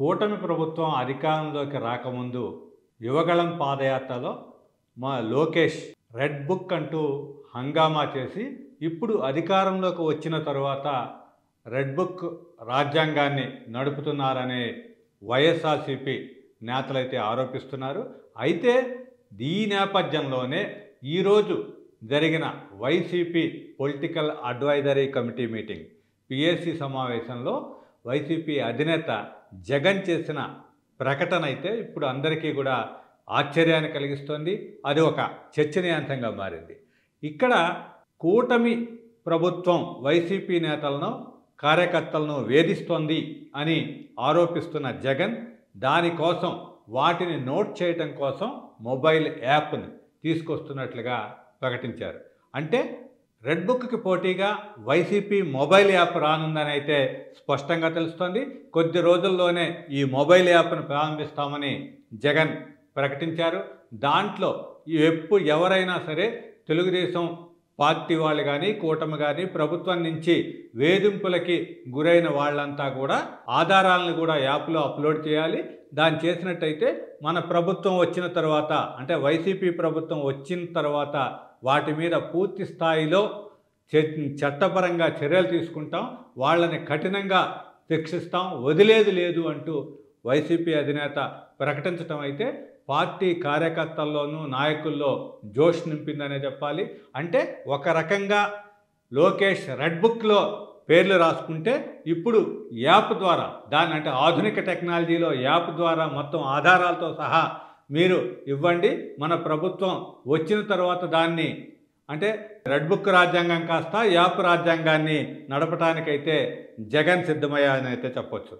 కూటమి ప్రభుత్వం అధికారంలోకి రాకముందు యువగళం పాదయాత్రలో మా లోకేష్ రెడ్ బుక్ అంటూ హంగామా చేసి ఇప్పుడు అధికారంలోకి వచ్చిన తరువాత రెడ్ బుక్ రాజ్యాంగాన్ని నడుపుతున్నారనే వైఎస్ఆర్సీపీ నేతలైతే ఆరోపిస్తున్నారు. అయితే ఈ నేపథ్యంలోనే ఈరోజు జరిగిన YCP political advisory committee meeting PSC సమావేశంలో వైసీపీ అధినేత జగన్ చేసిన ప్రకటన అయితే ఇప్పుడు అందరికీ కూడా ఆశ్చర్యాన్ని కలిగిస్తోంది. అది ఒక చర్చనీయాంశంగా మారింది. ఇక్కడ కూటమి ప్రభుత్వం వైసీపీ నేతలను కార్యకర్తలను వేధిస్తోంది అని ఆరోపిస్తున్న జగన్ దానికోసం వాటిని నోట్ చేయటం కోసం మొబైల్ యాప్ని తీసుకొస్తున్నట్లుగా ప్రకటించారు. అంటే రెడ్ బుక్కి పోటీగా వైసీపీ మొబైల్ యాప్ రానుందని అయితే స్పష్టంగా తెలుస్తోంది. కొద్ది రోజుల్లోనే ఈ మొబైల్ యాప్ను ప్రారంభిస్తామని జగన్ ప్రకటించారు. దాంట్లో ఎవరైనా సరే తెలుగుదేశం పార్టీ వాళ్ళు కానీ కూటమి కానీ ప్రభుత్వం నుంచి వేధింపులకి గురైన వాళ్ళంతా కూడా ఆధారాలను కూడా యాప్లో అప్లోడ్ చేయాలి. దాన్ని చేసినట్టయితే మన ప్రభుత్వం వచ్చిన తర్వాత అంటే వైసీపీ ప్రభుత్వం వచ్చిన తర్వాత వాటి మీద పూర్తి స్థాయిలో చట్టపరంగా చర్యలు తీసుకుంటాం, వాళ్ళని కఠినంగా శిక్షిస్తాం, వదిలేది లేదు అంటూ వైసీపీ అధినేత ప్రకటించడం అయితే పార్టీ కార్యకర్తల్లోనూ నాయకుల్లో జోష్ నింపిందనే చెప్పాలి. అంటే ఒక రకంగా లోకేష్ రెడ్ బుక్లో పేర్లు రాసుకుంటే ఇప్పుడు యాప్ ద్వారా దాన్ని అంటే ఆధునిక టెక్నాలజీలో యాప్ ద్వారా మొత్తం ఆధారాలతో సహా మీరు ఇవ్వండి, మన ప్రభుత్వం వచ్చిన తర్వాత దాన్ని అంటే రెడ్ బుక్ రాజ్యాంగం కాస్త యాప్ రాజ్యాంగాన్ని నడపడానికైతే జగన్ సిద్ధమయ్యారని అయితే చెప్పొచ్చు.